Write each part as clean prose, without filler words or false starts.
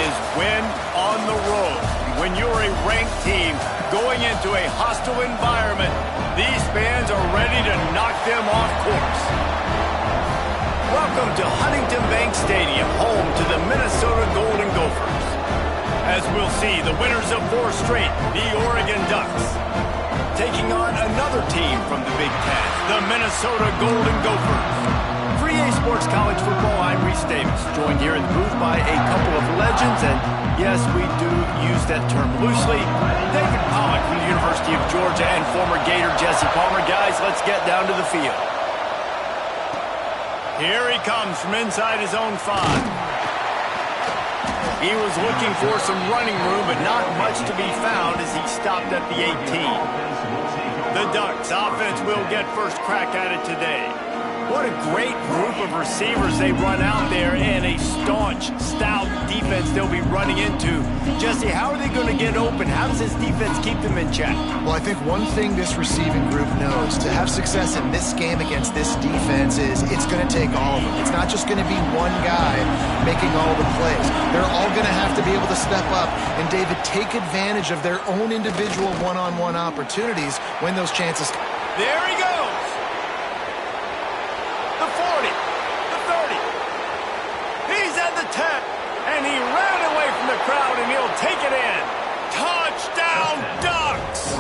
is win on the road. When you're a ranked team going into a hostile environment, these fans are ready to knock them off course. Welcome to Huntington Bank Stadium, home to the Minnesota Golden Gophers. As we'll see, the winners of 4 straight, the Oregon Ducks, taking on another team from the Big Ten, the Minnesota Golden Gophers. For EA Sports College Football, I'm Reese Davis, joined here in the booth by a couple of legends, and yes, we do use that term loosely. David Pollock from the University of Georgia and former Gator Jesse Palmer. Guys, let's get down to the field. Here he comes from inside his own 5. He was looking for some running room, but not much to be found as he stopped at the 18. The Ducks offense will get first crack at it today. What a great group of receivers they run out there, and a staunch, stout defense they'll be running into. Jesse, how are they going to get open? How does this defense keep them in check? Well, I think one thing this receiving group knows, to have success in this game against this defense, is it's going to take all of them. It's not just going to be one guy making all the plays. They're all going to have to be able to step up and, David, take advantage of their own individual one-on-one opportunities when those chances. There he goes. The 40, the 30. He's at the 10, and he ran away from the crowd, and he'll take it in. Touchdown, Ducks!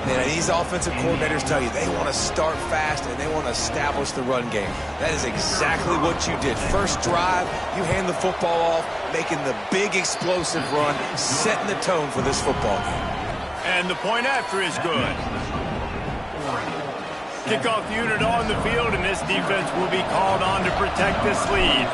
Man, these offensive coordinators tell you they want to start fast and they want to establish the run game. That is exactly what you did. First drive, you hand the football off, making the big explosive run, setting the tone for this football game. And the point after is good. Kickoff unit on the field, and this defense will be called on to protect this lead.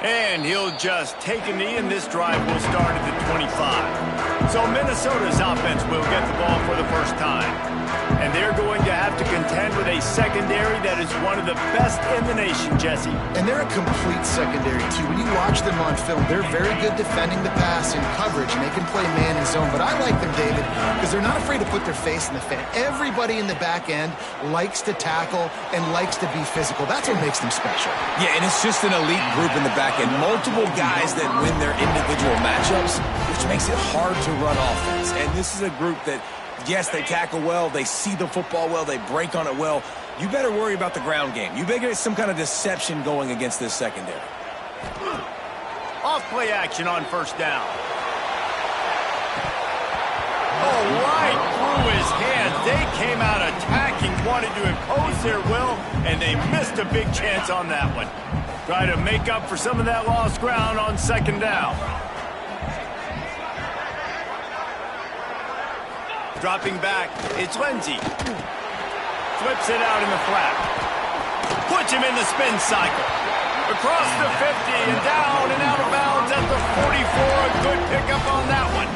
And he'll just take a knee, and this drive will start at the 25. So Minnesota's offense will get the ball for the first time. And they're going to have to contend with a secondary that is one of the best in the nation, Jesse. And they're a complete secondary, too. When you watch them on film, they're very good defending the pass in coverage, and they can play man and zone. But I like them, David, because they're not afraid to put their face in the fan. Everybody in the back end likes to tackle and likes to be physical. That's what makes them special. Yeah, and it's just an elite group in the back end. Multiple guys that win their individual matchups, which makes it hard to run offense. And this is a group that, yes, they tackle well, they see the football well, they break on it well. You better worry about the ground game. You better get some kind of deception going against this secondary. Off play action on first down. Oh, right through his hands. They came out attacking, wanted to impose their will, and they missed a big chance on that one. Try to make up for some of that lost ground on second down. Dropping back, it's Lindsey. Flips it out in the flat. Puts him in the spin cycle. Across the 50 and down and out of bounds at the 44. A good pickup on that one.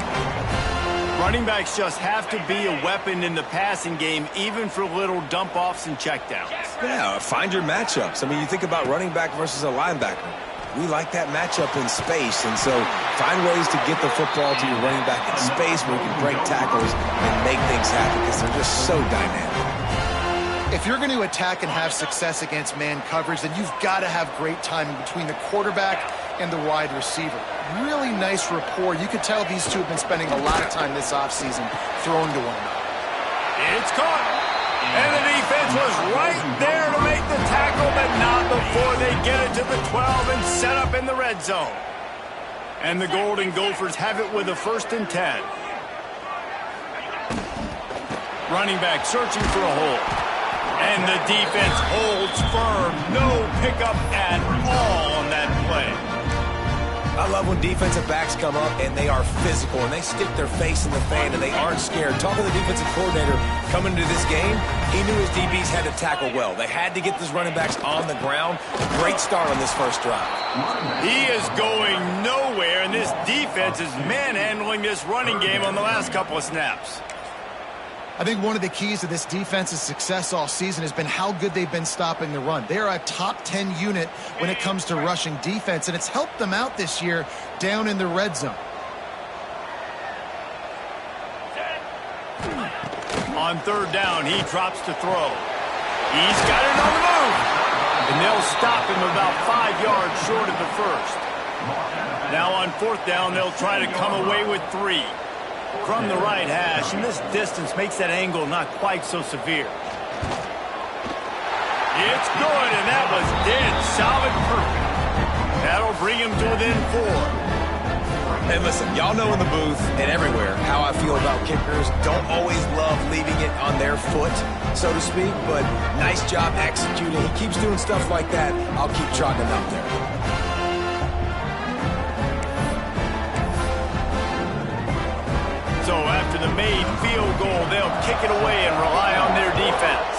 Running backs just have to be a weapon in the passing game, even for little dump-offs and checkdowns. Yeah, find your matchups. I mean, you think about running back versus a linebacker. We like that matchup in space, and so find ways to get the football to your running back in space where you can break tackles and make things happen because they're just so dynamic. If you're going to attack and have success against man coverage, then you've got to have great timing between the quarterback and the wide receiver. Really nice rapport. You could tell these two have been spending a lot of time this offseason throwing to one another. It's caught. And the defense was right there to make the tackle, but not before they get it to the 12 and set up in the red zone. And the Golden Gophers have it with a 1st and 10. Running back searching for a hole. And the defense holds firm. No pickup at all on that play. I love when defensive backs come up and they are physical and they stick their face in the fan and they aren't scared. Talking to the defensive coordinator coming into this game, he knew his DBs had to tackle well. They had to get these running backs on the ground. Great start on this first drive. He is going nowhere, and this defense is manhandling this running game on the last couple of snaps. I think one of the keys to this defense's success all season has been how good they've been stopping the run. They're a top 10 unit when it comes to rushing defense, and it's helped them out this year down in the red zone. On third down, he drops to throw. He's got it on the move. And they'll stop him about 5 yards short of the first. Now on 4th down, they'll try to come away with 3. From the right hash, and this distance makes that angle not quite so severe. It's good, and that was dead solid perfect. That'll bring him to within 4. And listen, y'all know in the booth and everywhere how I feel about kickers. Don't always love leaving it on their foot, so to speak, but nice job executing. He keeps doing stuff like that. I'll keep trotting him out there. So after the made field goal, they'll kick it away and rely on their defense.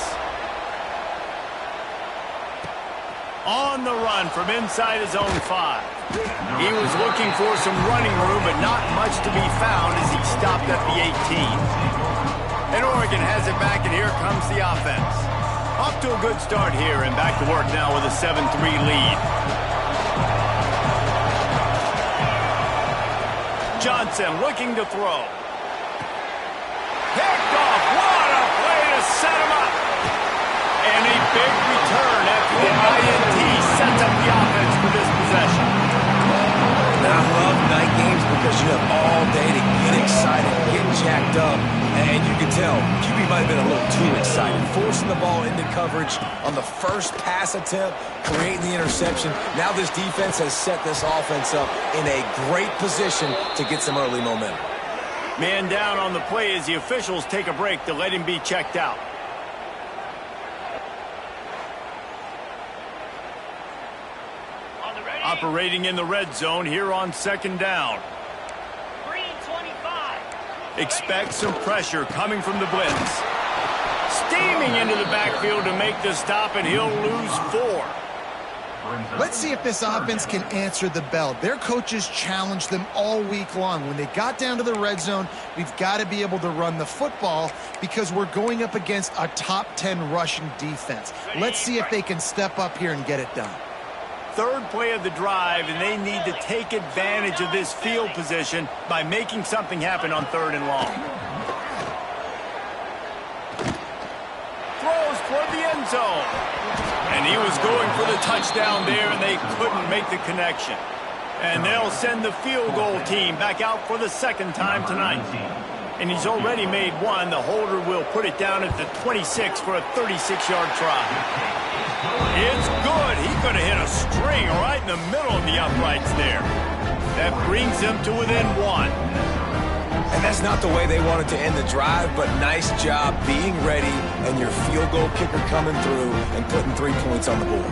On the run from inside his own 5. He was looking for some running room, but not much to be found as he stopped at the 18. And Oregon has it back, and here comes the offense. Off to a good start here, and back to work now with a 7-3 lead. Johnson looking to throw. Picked off. What a play to set him up. And a big return after the INT sets up the offense for this possession. Now, I love night games because you have all day to get excited, get jacked up, and you can tell QB might have been a little too excited, forcing the ball into coverage on the first pass attempt, creating the interception. Now this defense has set this offense up in a great position to get some early momentum. Man down on the play as the officials take a break to let him be checked out. Operating in the red zone here on 2nd down. Expect some pressure coming from the blitz. Steaming into the backfield to make the stop, and he'll lose 4. Let's see if this offense can answer the bell. Their coaches challenged them all week long. When they got down to the red zone, we've got to be able to run the football because we're going up against a top 10 rushing defense. Let's see if they can step up here and get it done. 3rd play of the drive, and they need to take advantage of this field position by making something happen on 3rd and long. Throws toward the end zone. And he was going for the touchdown there, and they couldn't make the connection. And they'll send the field goal team back out for the 2nd time tonight. And he's already made 1. The holder will put it down at the 26 for a 36-yard try. It's good. He could have hit a string right in the middle of the uprights there. That brings them to within 1. And that's not the way they wanted to end the drive, but nice job being ready and your field goal kicker coming through and putting 3 points on the board.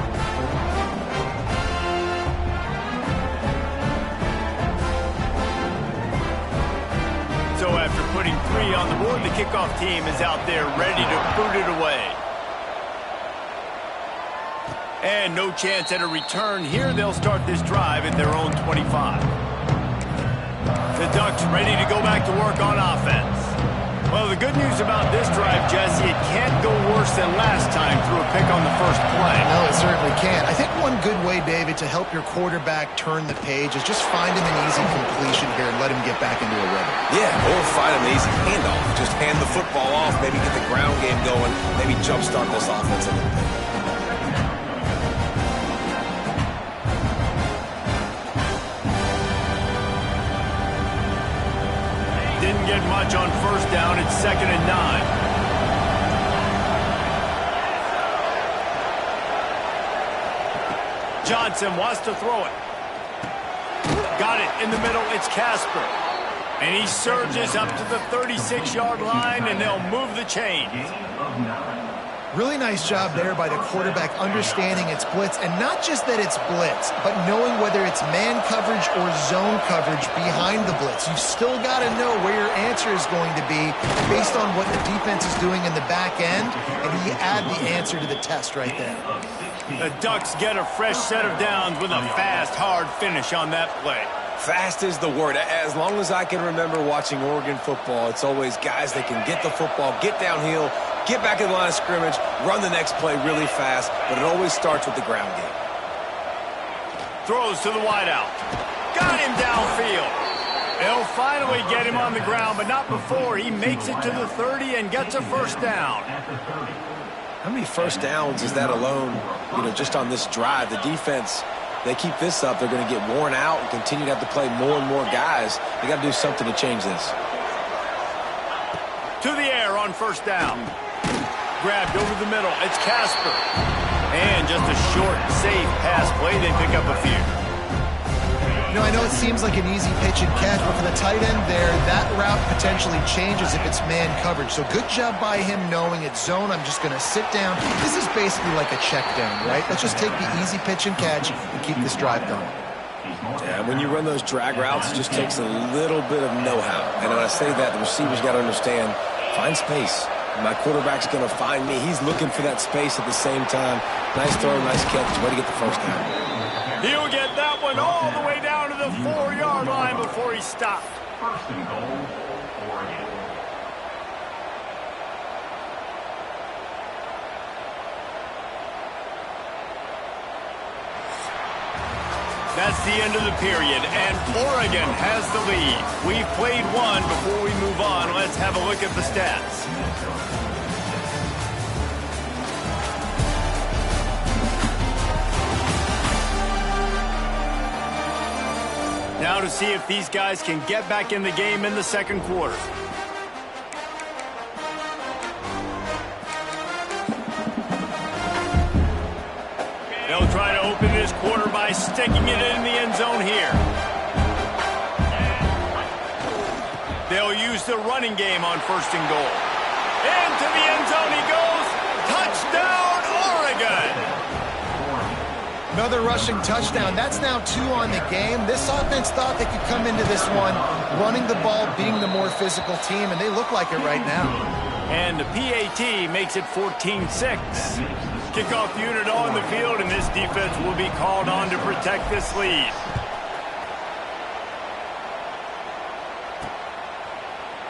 So after putting 3 on the board, the kickoff team is out there ready to boot it away. And no chance at a return here. They'll start this drive at their own 25. The Ducks ready to go back to work on offense. Well, the good news about this drive, Jesse, it can't go worse than last time through a pick on the first play. No, it certainly can't. I think one good way, David, to help your quarterback turn the page is just find him an easy completion here and let him get back into a rhythm. Yeah, or find him an easy handoff. Just hand the football off, maybe get the ground game going, maybe jumpstart this offense a little bit. Didn't get much on 1st down. It's 2nd and 9. Johnson wants to throw it. Got it in the middle. It's Casper. And he surges up to the 36-yard line, and they'll move the chains. Really nice job there by the quarterback understanding it's blitz, and not just that it's blitz, but knowing whether it's man coverage or zone coverage behind the blitz. You've still got to know where your answer is going to be based on what the defense is doing in the back end, and you add the answer to the test right there. The Ducks get a fresh set of downs with a fast, hard finish on that play. Fast is the word. As long as I can remember watching Oregon football, it's always guys that can get the football, get downhill, get back in the line of scrimmage, run the next play really fast, but it always starts with the ground game. Throws to the wideout. Got him downfield. They'll finally get him on the ground, but not before he makes it to the 30 and gets a 1st down. How many first downs is that alone, just on this drive? The defense, they keep this up, they're going to get worn out and continue to have to play more and more guys. They got to do something to change this. To the air on first down. Grabbed over the middle. It's Casper. And just a short, safe pass play. They pick up a few. I know it seems like an easy pitch and catch, but for the tight end there, that route potentially changes if it's man coverage. So good job by him knowing it's zone. I'm just going to sit down. This is basically like a check down, right? Let's just take the easy pitch and catch and keep this drive going. Yeah, when you run those drag routes, it just takes a little bit of know-how. And when I say that, the receivers got to understand, find space. My quarterback's going to find me. He's looking for that space at the same time. Nice throw, nice catch. Way to get the first down. He'll get that one all the way down to the 4-yard line before he stopped. First and goal, Oregon. That's the end of the period, and Oregon has the lead. We've played one. Before we move on, let's have a look at the stats. Now to see if these guys can get back in the game in the second quarter. They'll try to open this quarter by sticking it in the end zone here. They'll use the running game on first and goal. Into the end zone he goes. Touchdown, Oregon! Another rushing touchdown. That's now 2 on the game. This offense thought they could come into this one running the ball, being the more physical team, and they look like it right now. And the PAT makes it 14-6. Kickoff unit on the field, and this defense will be called on to protect this lead.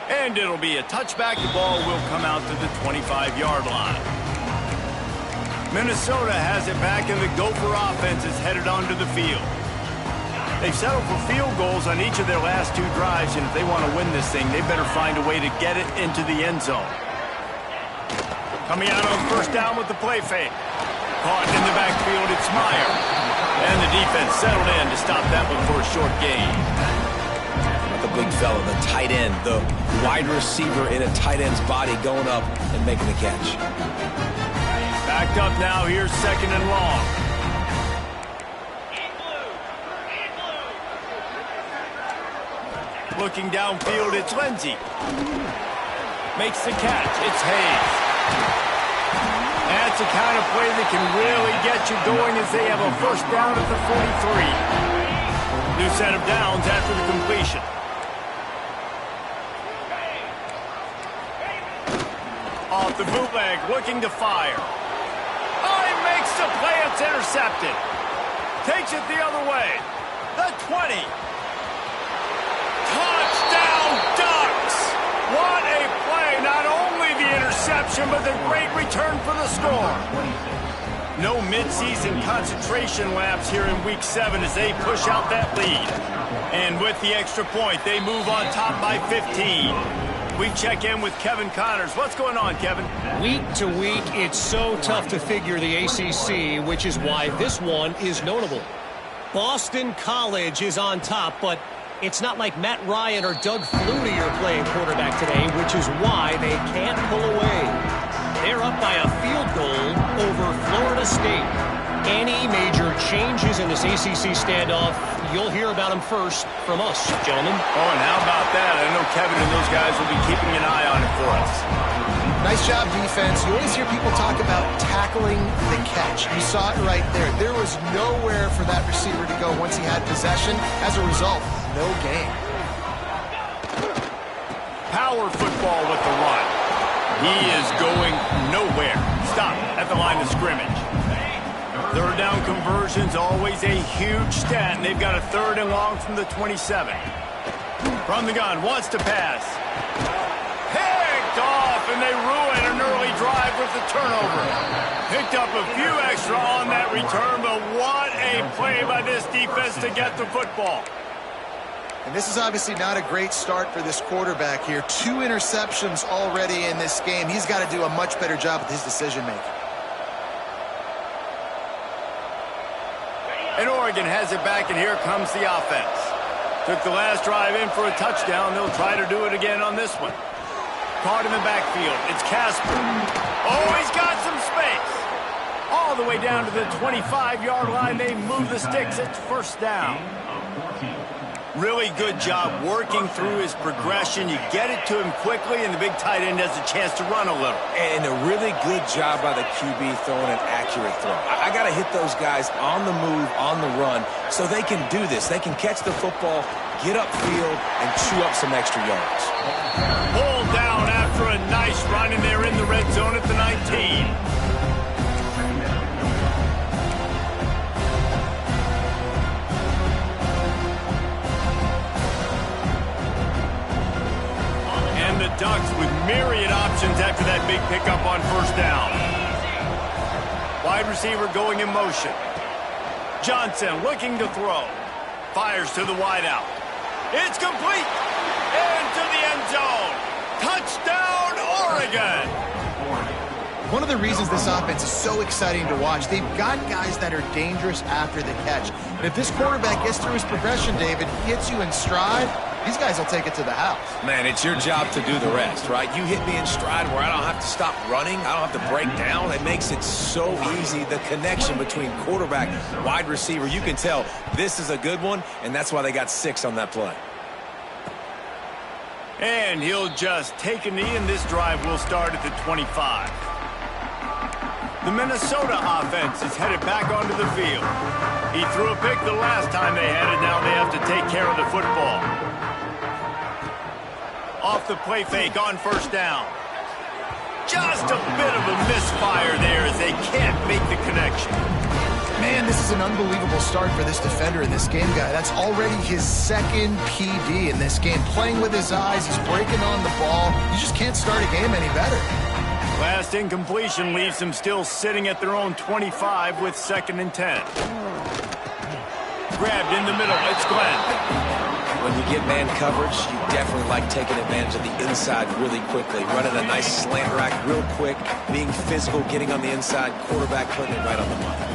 And it'll be a touchback. The ball will come out to the 25-yard line. Minnesota has it back, and the Gopher offense is headed onto the field. They've settled for field goals on each of their last 2 drives, and if they want to win this thing, they better find a way to get it into the end zone. Coming out on first down with the play fake. Caught in the backfield, it's Meyer. And the defense settled in to stop that one for a short gain. The big fella, the tight end, the wide receiver in a tight end's body going up and making the catch. Backed up now, here's second and long. Looking downfield, it's Lindsey. Makes the catch, it's Hayes. That's the kind of play that can really get you going as they have a first down at the 43. New set of downs after the completion. Off the bootleg, looking to fire. Oh, he makes the play, it's intercepted. Takes it the other way. The 20. Touchdown, Ducks! What a play. Not only the interception, but the great return for the score. No midseason concentration laps here in Week 7 as they push out that lead. And with the extra point, they move on top by 15. We check in with Kevin Connors. What's going on, Kevin? Week to week, it's so tough to figure the ACC, which is why this one is notable. Boston College is on top, but it's not like Matt Ryan or Doug Flutie are playing quarterback today, which is why they can't pull away. They're up by a field goal over Florida State. Any major changes in this ACC standoff, you'll hear about them first from us, gentlemen. Oh, and how about that? I know Kevin and those guys will be keeping an eye on it for us. Nice job, defense. You always hear people talk about tackling the catch. You saw it right there. There was nowhere for that receiver to go once he had possession. As a result, no gain. Power football with the run. He is going nowhere. Stop at the line of scrimmage. Third down conversions, always a huge stat, and they've got a third and long from the 27. From the gun, wants to pass. Picked off, and they ruin an early drive with the turnover. Picked up a few extra on that return, but what a play by this defense to get the football. And this is obviously not a great start for this quarterback here. 2 interceptions already in this game. He's got to do a much better job with his decision-making. Oregon has it back, and here comes the offense. Took the last drive in for a touchdown. They'll try to do it again on this one. Caught him in backfield. It's Casper. Oh, he's got some space. All the way down to the 25-yard line. They move the sticks. It's first down. Really good job working through his progression. You get it to him quickly, and the big tight end has a chance to run a little. And a really good job by the QB throwing an accurate throw. I got to hit those guys on the move, on the run, so they can do this. They can catch the football, get upfield, and chew up some extra yards. Pulled down after a nice run, and they're in the red zone at the 19. The Ducks with myriad options after that big pickup on first down. Wide receiver going in motion. Johnson looking to throw. Fires to the wideout. It's complete. Into the end zone. Touchdown, Oregon. One of the reasons this offense is so exciting to watch, they've got guys that are dangerous after the catch. And if this quarterback gets through his progression, David, hits you in stride, these guys will take it to the house. Man, it's your job to do the rest, right? You hit me in stride where I don't have to stop running. I don't have to break down. It makes it so easy. The connection between quarterback, wide receiver, you can tell this is a good one, and that's why they got 6 on that play. And he'll just take a knee, and this drive will start at the 25. The Minnesota offense is headed back onto the field. He threw a pick the last time they had it. Now they have to take care of the football. Off the play fake on first down. Just a bit of a misfire there as they can't make the connection. Man, this is an unbelievable start for this defender in this game, guy. That's already his second PD in this game. Playing with his eyes, he's breaking on the ball. You just can't start a game any better. Last incompletion leaves them still sitting at their own 25 with 2nd and 10. Grabbed in the middle. It's Glenn. When you get man coverage, you definitely like taking advantage of the inside really quickly. Running a nice slant rack real quick, being physical, getting on the inside, quarterback putting it right on the money.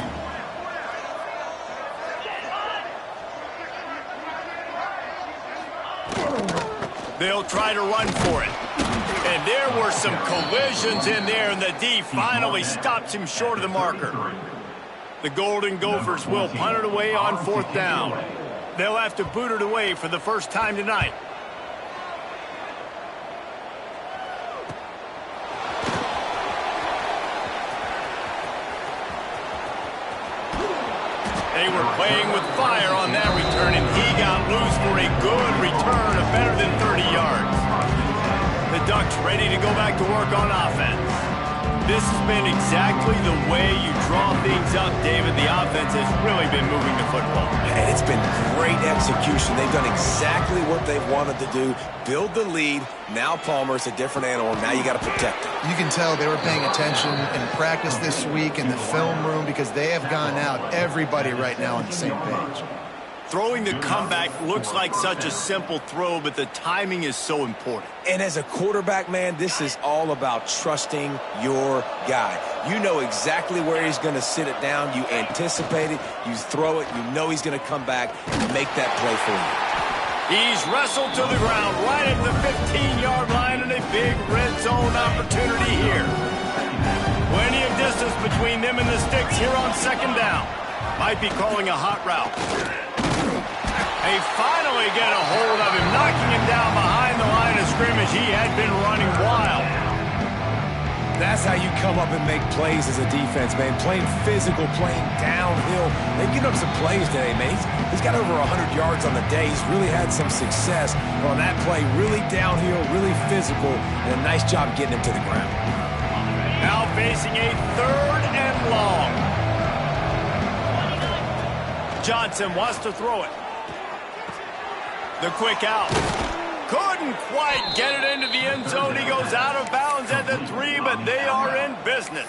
They'll try to run for it. And there were some collisions in there, and the D finally stops him short of the marker. The Golden Gophers will punt it away on 4th down. They'll have to boot it away for the first time tonight. They were playing with fire on that return, and he got loose for a good return of better than 30 yards. The Ducks ready to go back to work on offense. This has been exactly the way you draw things up, David. The offense has really been moving the football. And it's been great execution. They've done exactly what they've wanted to do. Build the lead. Now Palmer's a different animal. Now you got to protect him. You can tell they were paying attention in practice this week in the film room because they have gone out, everybody right now on the same page. Throwing the comeback looks like such a simple throw, but the timing is so important. And as a quarterback, man, this is all about trusting your guy. You know exactly where he's going to sit it down. You anticipate it. You throw it. You know he's going to come back and make that play for you. He's wrestled to the ground right at the 15-yard line, and a big red zone opportunity here. Plenty of distance between them and the sticks here on 2nd down. Might be calling a hot route. They finally get a hold of him, knocking him down behind the line of scrimmage. He had been running wild. That's how you come up and make plays as a defense, man. Playing physical, playing downhill. They've given up some plays today, man. He's got over 100 yards on the day. He's really had some success on that play. Really downhill, really physical, and a nice job getting him to the ground. Now facing a 3rd and long. Johnson wants to throw it. The quick out. Couldn't quite get it into the end zone. He goes out of bounds at the 3, but they are in business.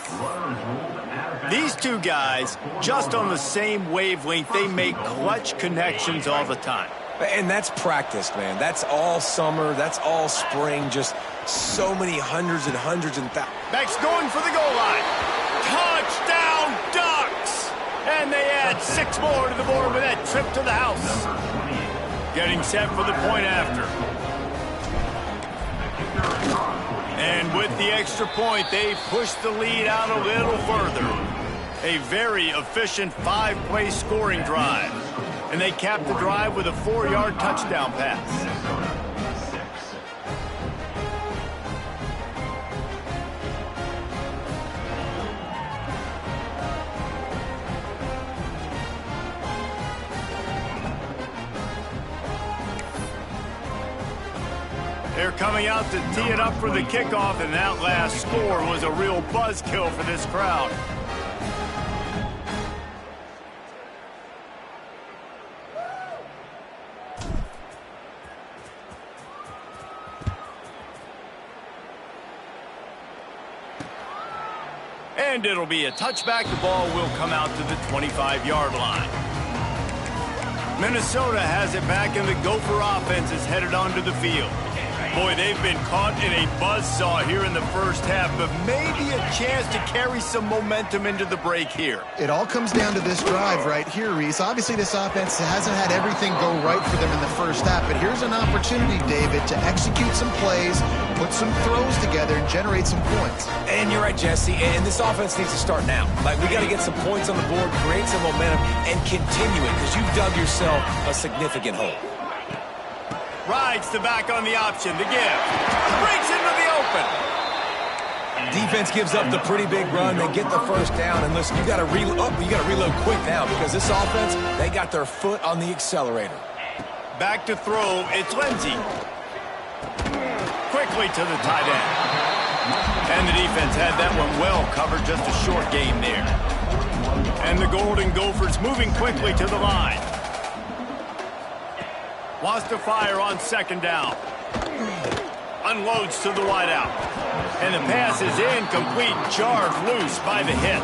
These two guys, just on the same wavelength, they make clutch connections all the time. And that's practice, man. That's all summer. That's all spring. Just so many hundreds and hundreds and thousands. Beck's going for the goal line. Touchdown, Ducks! And they add 6 more to the board with that trip to the house. Getting set for the point after. And with the extra point, they push the lead out a little further. A very efficient 5-play scoring drive. And they cap the drive with a 4-yard touchdown pass. They're coming out to tee it up for the kickoff, and that last score was a real buzzkill for this crowd. And it'll be a touchback. The ball will come out to the 25-yard line. Minnesota has it back, and the Gopher offense is headed onto the field. Boy, they've been caught in a buzzsaw here in the first half, but maybe a chance to carry some momentum into the break here. It all comes down to this drive right here, Reese. Obviously, this offense hasn't had everything go right for them in the first half, but here's an opportunity, David, to execute some plays, put some throws together, and generate some points. And you're right, Jesse, and this offense needs to start now. Like, we got to get some points on the board, create some momentum, and continue it, because you've dug yourself a significant hole. Rides the back on the option. The give. Breaks into the open. Defense gives up the pretty big run. They get the first down. And listen, you got to reload quick now because this offense, they got their foot on the accelerator. Back to throw. It's Lindsey. Quickly to the tight end. And the defense had that one well covered. Just a short game there. And the Golden Gophers moving quickly to the line. Wants to fire on second down. Unloads to the wideout. And the pass is incomplete, jarred loose by the hit.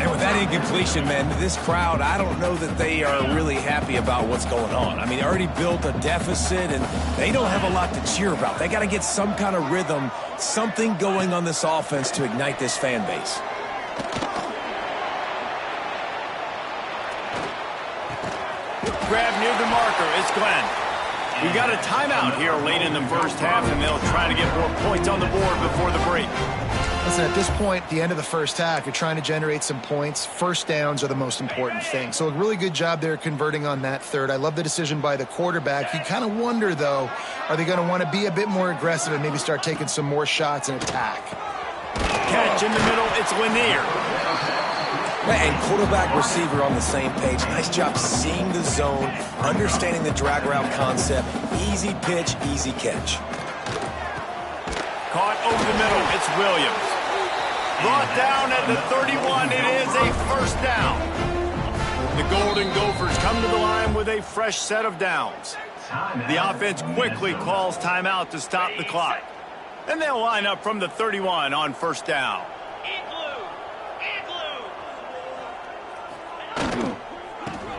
And with that incompletion, man, this crowd, I don't know that they are really happy about what's going on. I mean, they already built a deficit, and they don't have a lot to cheer about. They got to get some kind of rhythm, something going on this offense to ignite this fan base. Grab near the marker. It's Glenn. We got a timeout here late in the first half, and they'll try to get more points on the board before the break. Listen, at this point, the end of the first half, you're trying to generate some points. First downs are the most important thing. So a really good job there converting on that third. I love the decision by the quarterback. You kind of wonder, though, are they going to want to be a bit more aggressive and maybe start taking some more shots and attack? Catch in the middle. It's Lanier. And quarterback receiver on the same page. Nice job seeing the zone, understanding the drag route concept. Easy pitch, easy catch. Caught over the middle. It's Williams. Brought down at the 31. It is a first down. The Golden Gophers come to the line with a fresh set of downs. The offense quickly calls timeout to stop the clock. And they'll line up from the 31 on first down.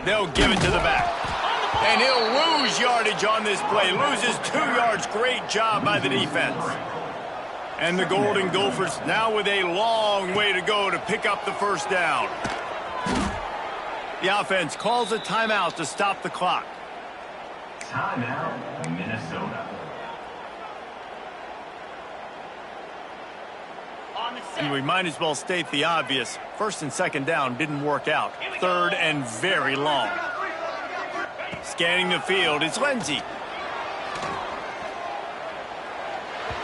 They'll give it to the back. And he'll lose yardage on this play. Loses 2 yards. Great job by the defense. And the Golden Gophers now with a long way to go to pick up the first down. The offense calls a timeout to stop the clock. Timeout, Minnesota. And we might as well state the obvious. First and second down didn't work out. Third and very long. Scanning the field, it's Lindsey.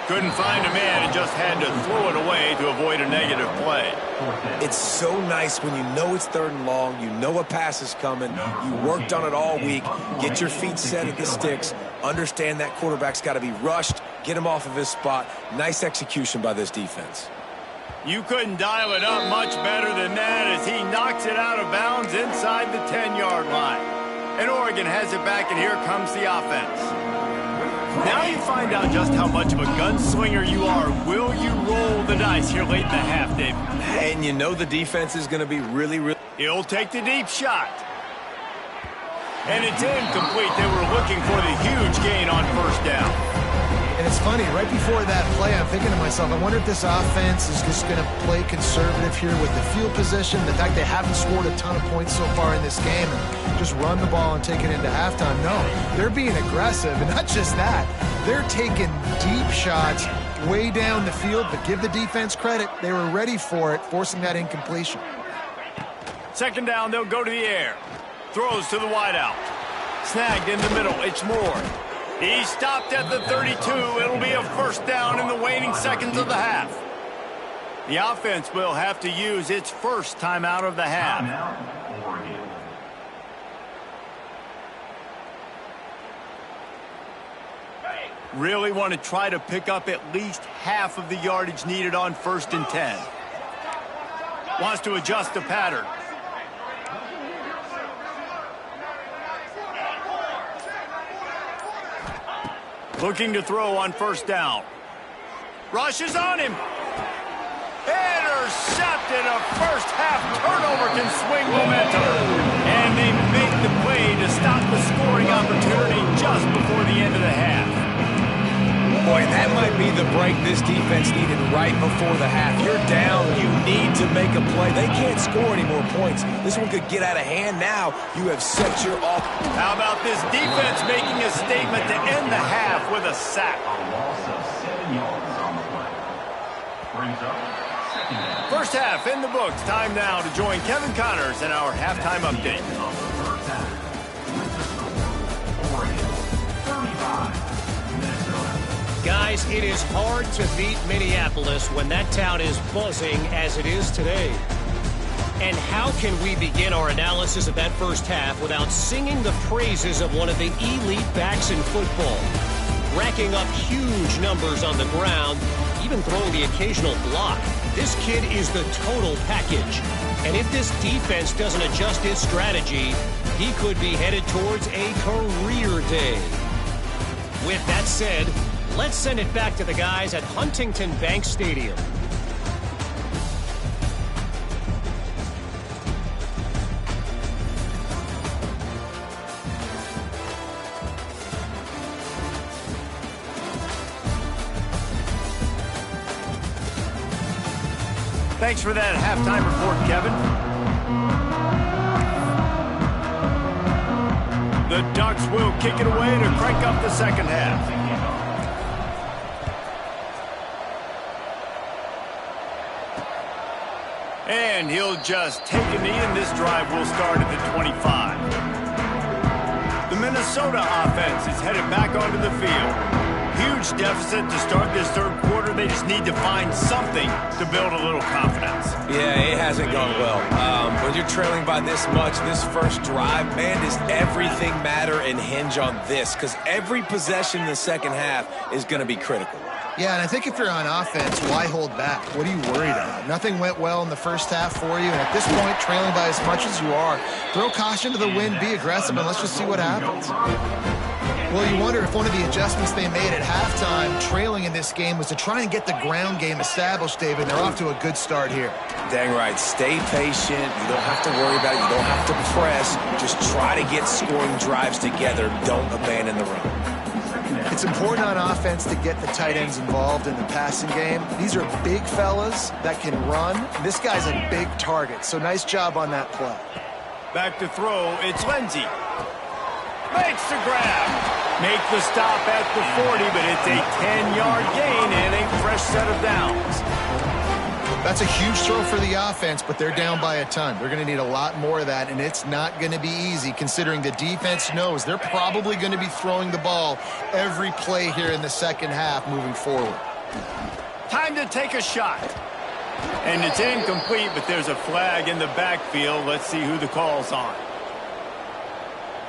Couldn't find a man and just had to throw it away to avoid a negative play. It's so nice when you know it's third and long, you know a pass is coming, you worked on it all week, get your feet set at the sticks, understand that quarterback's got to be rushed, get him off of his spot. Nice execution by this defense. You couldn't dial it up much better than that as he knocks it out of bounds inside the 10-yard line. And Oregon has it back, and here comes the offense. Now you find out just how much of a gunslinger you are. Will you roll the dice here late in the half, Dave? And you know the defense is going to be really... He'll take the deep shot. And it's incomplete. They were looking for the huge gain on first down. And it's funny, right before that play, I'm thinking to myself, I wonder if this offense is just going to play conservative here with the field position, the fact they haven't scored a ton of points so far in this game, and just run the ball and take it into halftime. No, they're being aggressive, and not just that. They're taking deep shots way down the field, but give the defense credit. They were ready for it, forcing that incompletion. Second down, they'll go to the air. Throws to the wideout. Snagged in the middle, it's Moore. He stopped at the 32. It'll be a first down in the waning seconds of the half. The offense will have to use its first timeout of the half. Timeout, Oregon. Really want to try to pick up at least half of the yardage needed on 1st and 10. Wants to adjust the pattern. Looking to throw on 1st down. Rushes on him. Intercepted. A first half turnover can swing momentum. And they make the play to stop the scoring opportunity just before the end of the half. Boy, that might be the break this defense needed right before the half. You're down. You need to make a play. They can't score any more points. This one could get out of hand now. You have set your off. How about this defense making a statement to end the half with a sack? A loss of 7 yards on the play. Brings up second down. First half in the books. Time now to join Kevin Connors in our halftime update. Of the first half. Oregon, 35. Guys, it is hard to beat Minneapolis when that town is buzzing as it is today. And how can we begin our analysis of that first half without singing the praises of one of the elite backs in football? Racking up huge numbers on the ground, even throwing the occasional block. This kid is the total package. And if this defense doesn't adjust its strategy, he could be headed towards a career day. With that said, let's send it back to the guys at Huntington Bank Stadium. Thanks for that halftime report, Kevin. The Ducks will kick it away to crank up the second half. And he'll just take a knee, and this drive will start at the 25. The Minnesota offense is headed back onto the field. Huge deficit to start this third quarter. They just need to find something to build a little confidence. Yeah, it hasn't gone well. When you're trailing by this much, this first drive, man, does everything matter and hinge on this? Because every possession in the second half is going to be critical. Yeah, and I think if you're on offense, why hold back? What are you worried about? Nothing went well in the first half for you, and at this point, trailing by as much as you are, throw caution to the wind, be aggressive, and let's just see what happens. Well, you wonder if one of the adjustments they made at halftime, trailing in this game, was to try and get the ground game established, David. They're off to a good start here. Dang right. Stay patient. You don't have to worry about it. You don't have to press. Just try to get scoring drives together. Don't abandon the run. It's important on offense to get the tight ends involved in the passing game. These are big fellas that can run. This guy's a big target, so nice job on that play. Back to throw, it's Lindsey. Makes the grab. Make the stop at the 40, but it's a 10-yard gain and a fresh set of downs. That's a huge throw for the offense, but they're down by a ton. They're going to need a lot more of that, and it's not going to be easy considering the defense knows they're probably going to be throwing the ball every play here in the second half moving forward. Time to take a shot. And it's incomplete, but there's a flag in the backfield. Let's see who the call's on.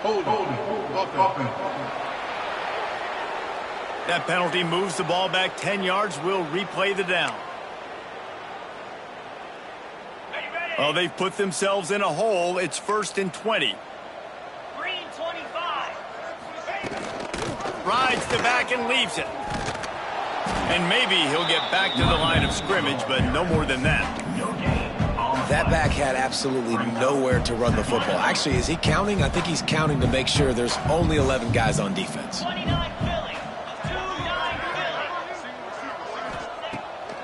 Hold. That penalty moves the ball back 10 yards. We'll replay the down. Well, they've put themselves in a hole. It's 1st and 20. Green 25. Rides the back and leaves it. And maybe he'll get back to the line of scrimmage, but no more than that. That back had absolutely nowhere to run the football. Actually, is he counting? I think he's counting to make sure there's only 11 guys on defense. 29 Philly. 29 Philly.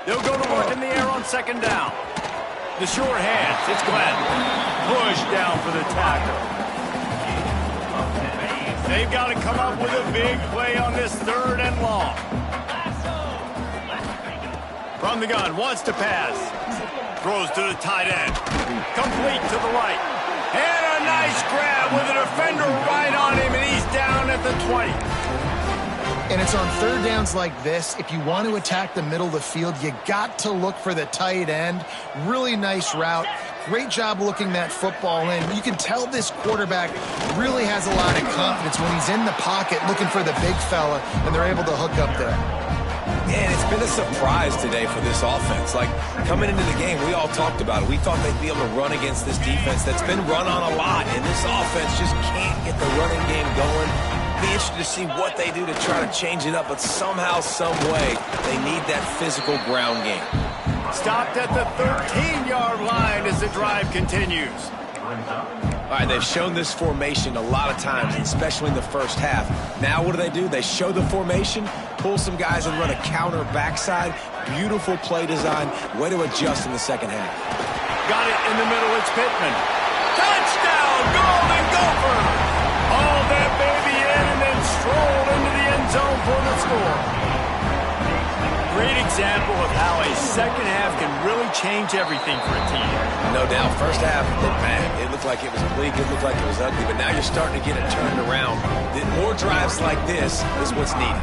They'll go to work in the air on second down. The short hands, it's Glenn. Push down for the tackle. They've got to come up with a big play on this 3rd and long. From the gun, wants to pass. Throws to the tight end. Complete to the right. And a nice grab with a defender right on him, and he's down at the 20. And it's on 3rd downs like this. If you want to attack the middle of the field, you got to look for the tight end. Really nice route. Great job looking that football in. You can tell this quarterback really has a lot of confidence when he's in the pocket looking for the big fella, and they're able to hook up there. And it's been a surprise today for this offense. Like, coming into the game, we all talked about it. We thought they'd be able to run against this defense that's been run on a lot, and this offense just can't get the running game going. Be interested to see what they do to try to change it up, but somehow, some way, they need that physical ground game. Stopped at the 13-yard line as the drive continues. All right, they've shown this formation a lot of times, especially in the first half. Now what do? They show the formation, pull some guys and run a counter backside. Beautiful play design. Way to adjust in the second half. Got it in the middle. It's Pittman. Touchdown, Golden Gophers! All that baby in and then strolled into the end zone for the score. Great example of how a second half can really change everything for a team. No doubt. First half looked bad. It looked like it was bleak. It looked like it was ugly. But now you're starting to get it turned around. More drives like this is what's needed.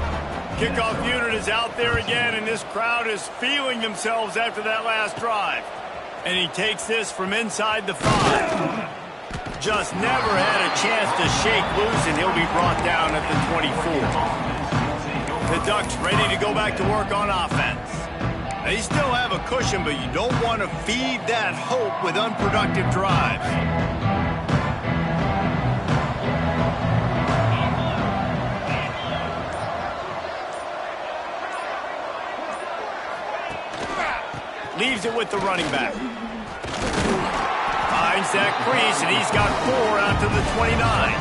Kickoff unit is out there again, and this crowd is feeling themselves after that last drive. And he takes this from inside the 5. Just never had a chance to shake loose, and he'll be brought down at the 24. The Ducks ready to go back to work on offense. They still have a cushion, but you don't want to feed that hope with unproductive drives. Leaves it with the running back. Finds that crease, and he's got 4 out to the 29.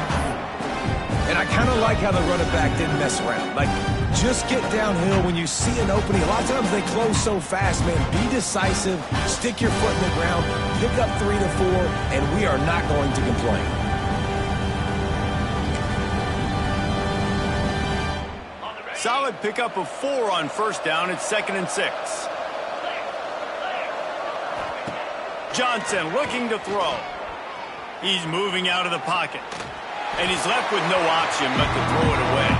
And I kind of like how the running back didn't mess around. Like, just get downhill when you see an opening. A lot of times they close so fast, man. Be decisive, stick your foot in the ground, pick up 3 to 4, and we are not going to complain. Solid pickup of 4 on first down. It's 2nd and 6. Johnson looking to throw. He's moving out of the pocket. And he's left with no option but to throw it away.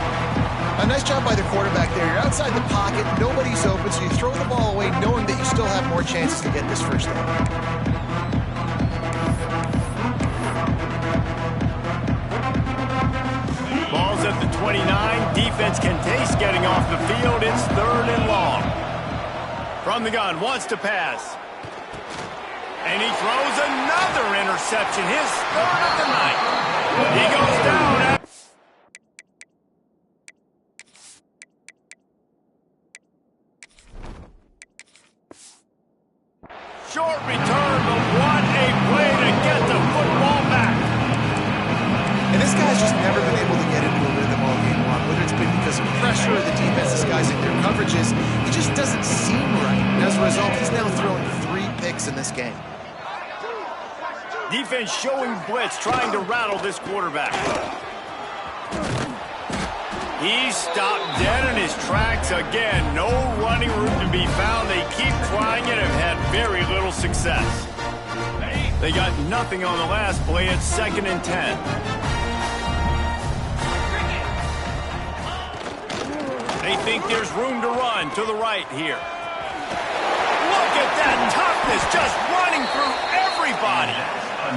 A nice job by the quarterback there. You're outside the pocket, nobody's open, so you throw the ball away knowing that you still have more chances to get this first down. Ball's at the 29. Defense can taste getting off the field. It's 3rd and long. From the gun, wants to pass. And he throws another interception, his 3rd of the night. He goes down. Short return, but what a play to get the football back. And this guy's just never been able to get into a rhythm all game long. Whether it's been because of pressure or the defense disguising their coverages, he just doesn't seem right. And as a result, he's now throwing 3 picks in this game. Defense showing blitz, trying to rattle this quarterback. He's stopped dead in his tracks again. No running room to be found. They keep trying it and have had very little success. They got nothing on the last play. It's 2nd and 10. They think there's room to run to the right here. Look at that toughness, just running through everybody.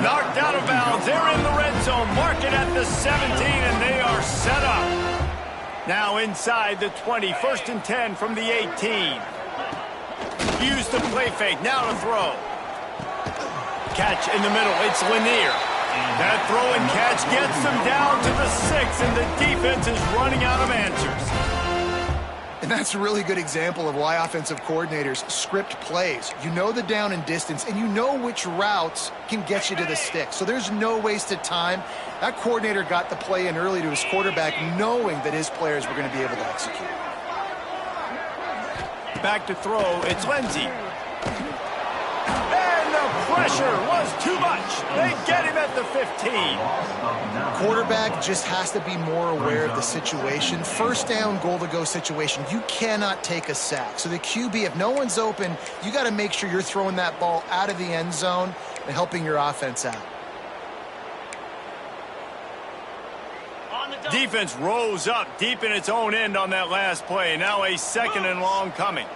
Knocked out of bounds. They're in the red zone. Mark it at the 17, and they are set up. Now inside the 20. 1st and 10 from the 18. Use the play fake. Now to throw. Catch in the middle. It's Lanier. That throw and catch gets them down to the 6, and the defense is running out of answers. And that's a really good example of why offensive coordinators script plays. You know the down and distance, and you know which routes can get you to the stick. So there's no wasted time. That coordinator got the play in early to his quarterback, knowing that his players were going to be able to execute. Back to throw, it's Lindsey. And the pressure was too much. They get him at the 15. Quarterback just has to be more aware of the situation. First down, goal-to-go situation. You cannot take a sack. So the QB, if no one's open, you got to make sure you're throwing that ball out of the end zone and helping your offense out. Defense rose up deep in its own end on that last play. Now a 2nd and long coming.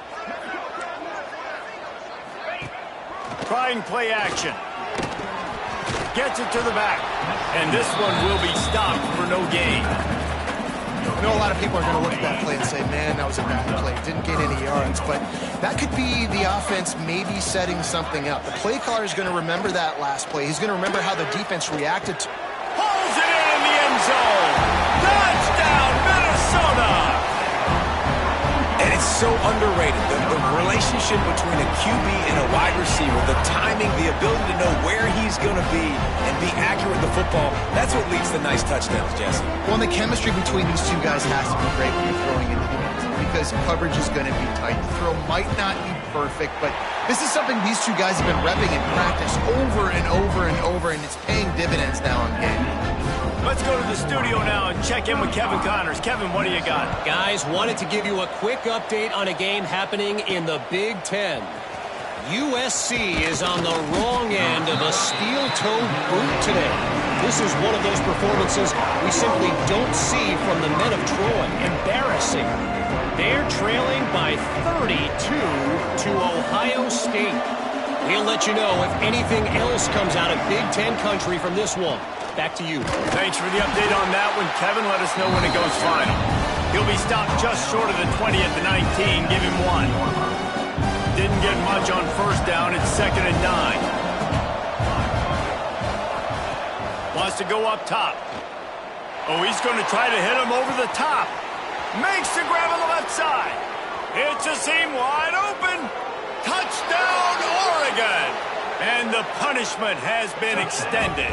Trying play action. Gets it to the back. And this one will be stopped for no gain. I know a lot of people are going to look at that play and say, man, that was a bad play. Didn't get any yards. But that could be the offense maybe setting something up. The play caller is going to remember that last play. He's going to remember how the defense reacted to. Pulls it in the end zone. Touchdown, Minnesota. And it's so underrated. The relationship between a QB and a wide receiver, the timing, the ability to know where he's going to be and be accurate with the football, that's what leads to nice touchdowns, Jesse. Well, and the chemistry between these two guys has to be great when you're throwing into the end zone because coverage is going to be tight. The throw might not be perfect, but this is something these two guys have been repping in practice over and over and over, and it's paying dividends now on game. Let's go to the studio now and check in with Kevin Connors. Kevin, what do you got? Guys, wanted to give you a quick update on a game happening in the Big Ten. USC is on the wrong end of a steel-toed boot today. This is one of those performances we simply don't see from the men of Troy. Embarrassing. They're trailing by 32 to Ohio State. We'll let you know if anything else comes out of Big Ten country from this one. Back to you. Thanks for the update on that one, Kevin. Let us know when it goes final. He'll be stopped just short of the 20 at the 19. Give him 1. Didn't get much on first down. It's 2nd and 9. Wants to go up top. Oh, he's going to try to hit him over the top. Makes the grab on the left side. It's a seam wide open. Touchdown, Oregon. And the punishment has been extended.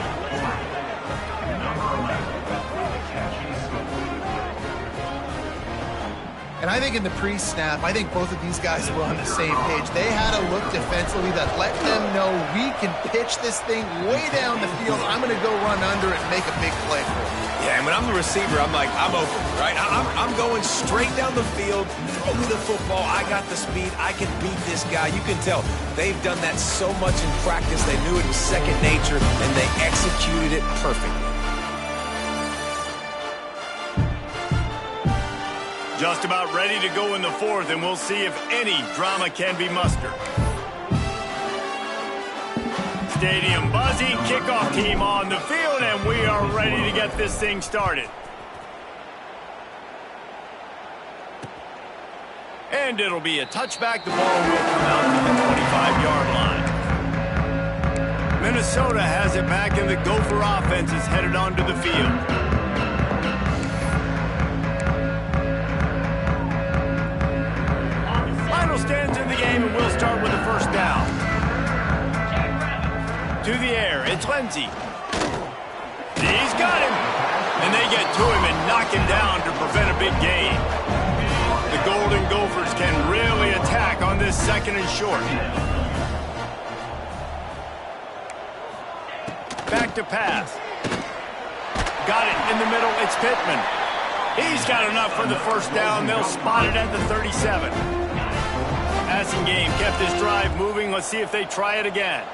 And I think in the pre-snap, I think both of these guys were on the same page. They had a look defensively that let them know we can pitch this thing way down the field. I'm going to go run under it and make a big play for it. Yeah, and when I'm the receiver, I'm like, I'm open, right? I'm going straight down the field, throw me the football. I got the speed. I can beat this guy. You can tell they've done that so much in practice. They knew it was second nature, and they executed it perfectly. Just about ready to go in the 4th, and we'll see if any drama can be mustered. Stadium buzzing, kickoff team on the field, and we are ready to get this thing started. And it'll be a touchback. The ball will come out to the 25-yard line. Minnesota has it back, and the Gopher offense is headed onto the field. Stands in the game, and we'll start with the first down. To the air, it's Lindsey. He's got him. And they get to him and knock him down to prevent a big gain. The Golden Gophers can really attack on this 2nd and short. Back to pass. Got it in the middle, it's Pittman. He's got enough for the first down. They'll spot it at the 37. Passing game kept this drive moving. Let's see if they try it again.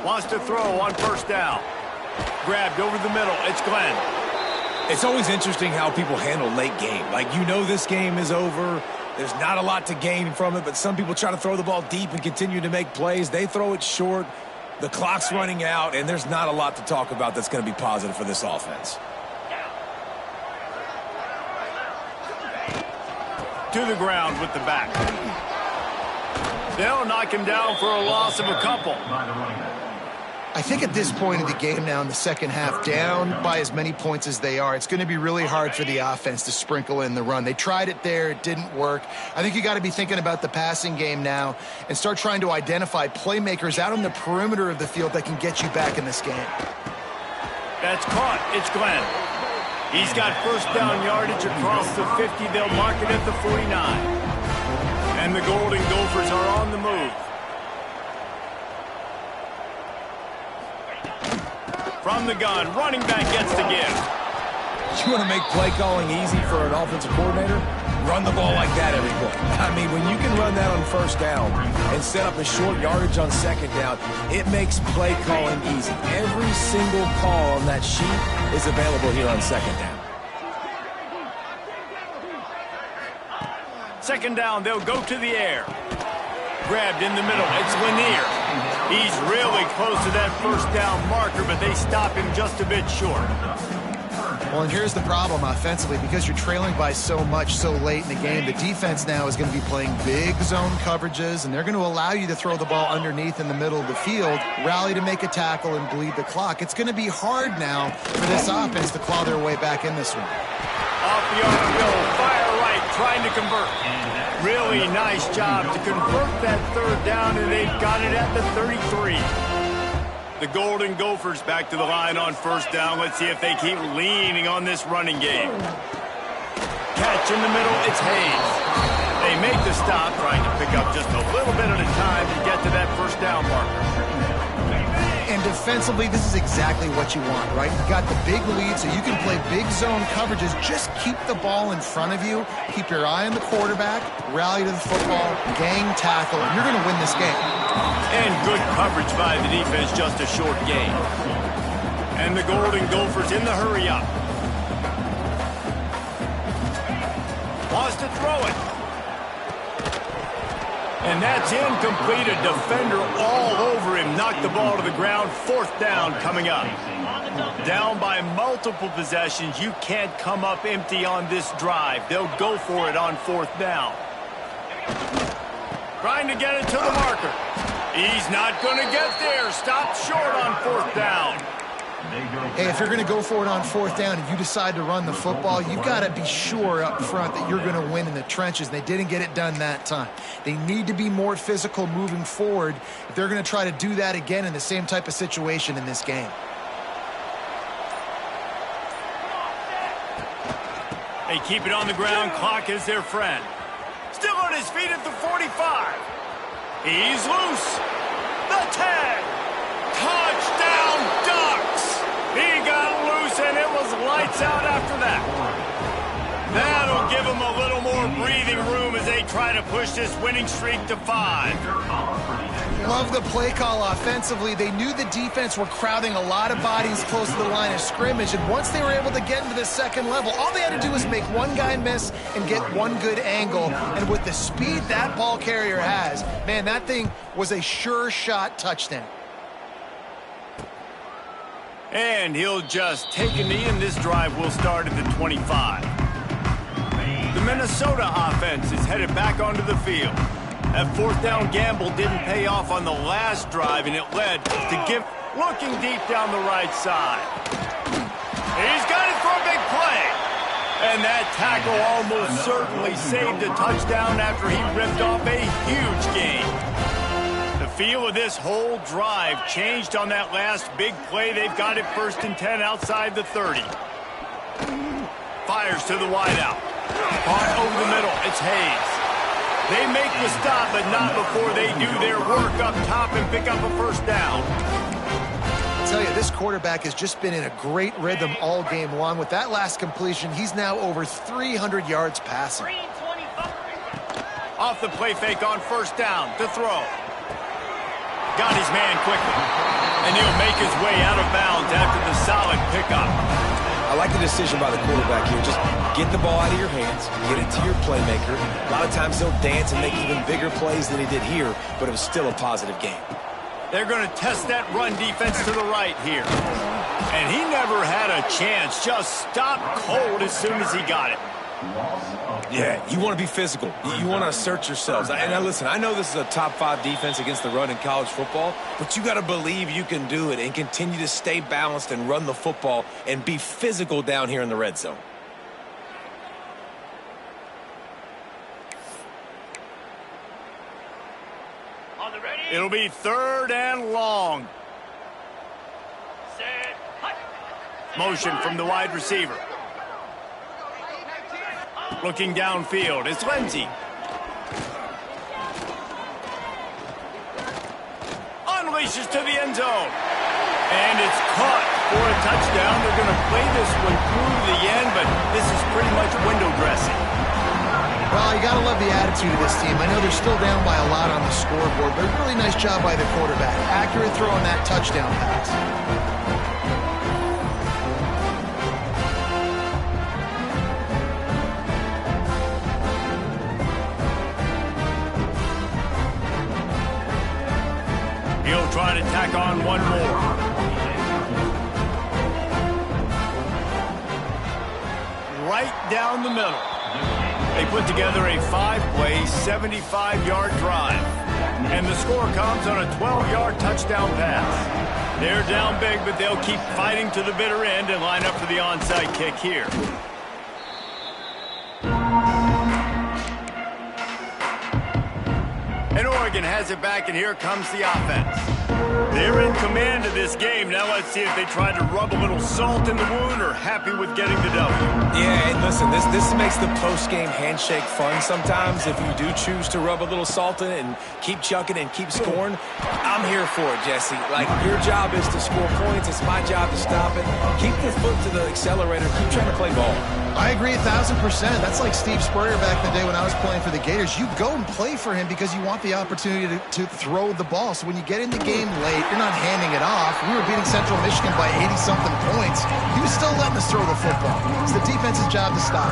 Wants to throw on first down. Grabbed over the middle. It's Glenn. It's always interesting how people handle late game. Like, you know this game is over. There's not a lot to gain from it, but some people try to throw the ball deep and continue to make plays. They throw it short. The clock's running out, and there's not a lot to talk about that's going to be positive for this offense. To the ground with the back. They'll knock him down for a loss of a couple. I think at this point of the game now in the second half, down by as many points as they are, it's going to be really hard for the offense to sprinkle in the run. They tried it there. It didn't work. I think you got to be thinking about the passing game now and start trying to identify playmakers out on the perimeter of the field that can get you back in this game. That's caught. It's Glenn. He's got first down yardage across the 50. They'll mark it at the 49. And the Golden Gophers are on the move. From the gun, running back gets the give. You want to make play calling easy for an offensive coordinator? Run the ball like that every play. I mean, when you can run that on first down and set up a short yardage on second down, it makes play calling easy. Every single call on that sheet is available here on second down. Second down, they'll go to the air. Grabbed in the middle, it's Lanier. He's really close to that first down marker, but they stop him just a bit short. Well, and here's the problem offensively. Because you're trailing by so much so late in the game, the defense now is going to be playing big zone coverages, and they're going to allow you to throw the ball underneath in the middle of the field, rally to make a tackle, and bleed the clock. It's going to be hard now for this offense to claw their way back in this one. Off the arm go, fire right, trying to convert. Really nice job to convert that third down, and they've got it at the 33. The Golden Gophers back to the line on first down. Let's see if they keep leaning on this running game. Catch in the middle, it's Hayes. They make the stop, trying to pick up just a little bit at a time to get to that first down marker. And defensively, this is exactly what you want, right? You got the big lead, so you can play big zone coverages. Just keep the ball in front of you. Keep your eye on the quarterback. Rally to the football. Gang tackle. And you're going to win this game. And good coverage by the defense, just a short gain. And the Golden Gophers in the hurry up. Wants to throw it. And that's incomplete. A defender all over him. Knocked the ball to the ground. Fourth down coming up. Down by multiple possessions. You can't come up empty on this drive. They'll go for it on fourth down. Trying to get it to the marker. He's not going to get there. Stopped short on fourth down. Hey, if you're going to go for it on fourth down and you decide to run the football, you've got to be sure up front that you're going to win in the trenches. They didn't get it done that time. They need to be more physical moving forward if they're going to try to do that again in the same type of situation in this game. They keep it on the ground. Clock is their friend. Still on his feet at the 45. He's loose. The 10. Touchdown, Ducks. He got loose, and it was lights out after that. That'll give them a little more breathing room as they try to push this winning streak to 5. Love the play call offensively. They knew the defense were crowding a lot of bodies close to the line of scrimmage, and once they were able to get into the second level, all they had to do was make one guy miss and get one good angle. And with the speed that ball carrier has, man, that thing was a sure shot touchdown. And he'll just take a knee, and this drive will start at the 25. The Minnesota offense is headed back onto the field. That fourth down gamble didn't pay off on the last drive, and it led to give. Looking deep down the right side. He's got it for a big play. And that tackle almost certainly saved a touchdown after he ripped off a huge gain. The feel of this whole drive changed on that last big play. They've got it first and 10 outside the 30. Fires to the wideout. Caught over the middle. It's Hayes. They make the stop, but not before they do their work up top and pick up a first down. I tell you, this quarterback has just been in a great rhythm all game long. With that last completion, he's now over 300 yards passing. Off the play fake on first down to throw. Got his man quickly. And he'll make his way out of bounds after the solid pickup. I like the decision by the quarterback here. Just get the ball out of your hands, get it to your playmaker. A lot of times he'll dance and make even bigger plays than he did here, but it was still a positive game. They're going to test that run defense to the right here. And he never had a chance. Just stopped cold as soon as he got it. Yeah, you want to be physical. You want to assert yourselves. And now listen, I know this is a top 5 defense against the run in college football, but you got to believe you can do it and continue to stay balanced and run the football and be physical down here in the red zone. It'll be third and long. Motion from the wide receiver. Looking downfield is Lindsey. Unleashes to the end zone. And it's caught for a touchdown. They're going to play this one through to the end, but this is pretty much window dressing. Well, you got to love the attitude of this team. I know they're still down by a lot on the scoreboard, but a really nice job by the quarterback. Accurate throw on that touchdown pass. He'll try to tack on one more. Right down the middle. They put together a 5-play, 75-yard drive. And the score comes on a 12-yard touchdown pass. They're down big, but they'll keep fighting to the bitter end and line up for the onside kick here. And Oregon has it back, and here comes the offense. They're in command of this game. Now let's see if they try to rub a little salt in the wound or happy with getting the W. Yeah, and listen, this makes the post-game handshake fun sometimes. If you do choose to rub a little salt in it and keep chucking and keep scoring, I'm here for it, Jesse. Like, your job is to score points. It's my job to stop it. Keep your foot to the accelerator. Keep trying to play ball. I agree 1,000%. That's like Steve Spurrier back in the day when I was playing for the Gators. You go and play for him because you want the opportunity to throw the ball. So when you get in the game late, you're not handing it off. We were beating Central Michigan by 80-something points. He was still letting us throw the football. It's the defense's job to stop.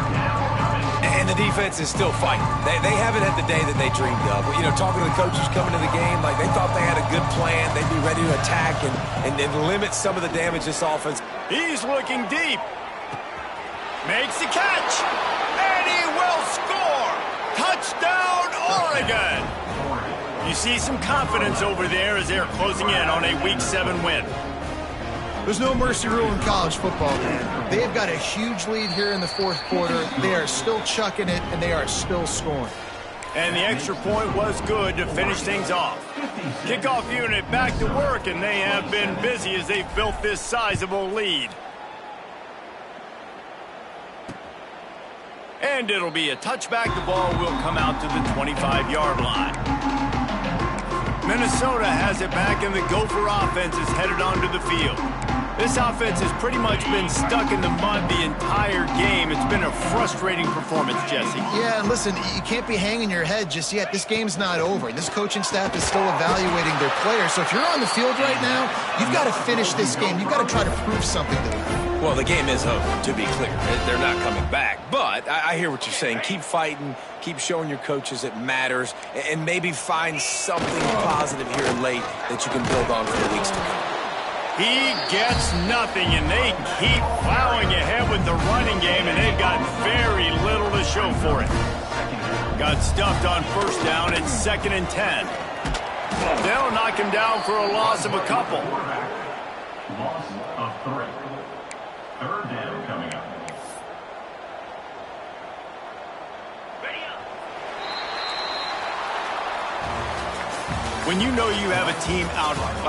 And the defense is still fighting. They haven't had the day that they dreamed of. You know, talking to the coaches coming to the game, like they thought they had a good plan. They'd be ready to attack and limit some of the damage this offense. He's looking deep. Makes the catch. And he will score. Touchdown, Oregon. You see some confidence over there as they're closing in on a Week 7 win. There's no mercy rule in college football, man. They have got a huge lead here in the fourth quarter. They are still chucking it, and they are still scoring. And the extra point was good to finish things off. Kickoff unit back to work, and they have been busy as they've built this sizable lead. And it'll be a touchback. The ball will come out to the 25-yard line. Minnesota has it back, and the Gopher offense is headed onto the field. This offense has pretty much been stuck in the mud the entire game. It's been a frustrating performance, Jesse. Yeah, and listen, you can't be hanging your head just yet. This game's not over. This coaching staff is still evaluating their players. So if you're on the field right now, you've got to finish this game. You've got to try to prove something to them. Well, the game is over, to be clear. They're not coming back. But I hear what you're saying. Keep fighting. Keep showing your coaches it matters. And maybe find something positive here late that you can build on for the weeks to come. He gets nothing, and they keep plowing ahead with the running game, and they've got very little to show for it. Got stuffed on first down. It's 2nd and 10. They'll knock him down for a loss of a couple. Loss of 3. Third down coming up. When you know you have a team out of class,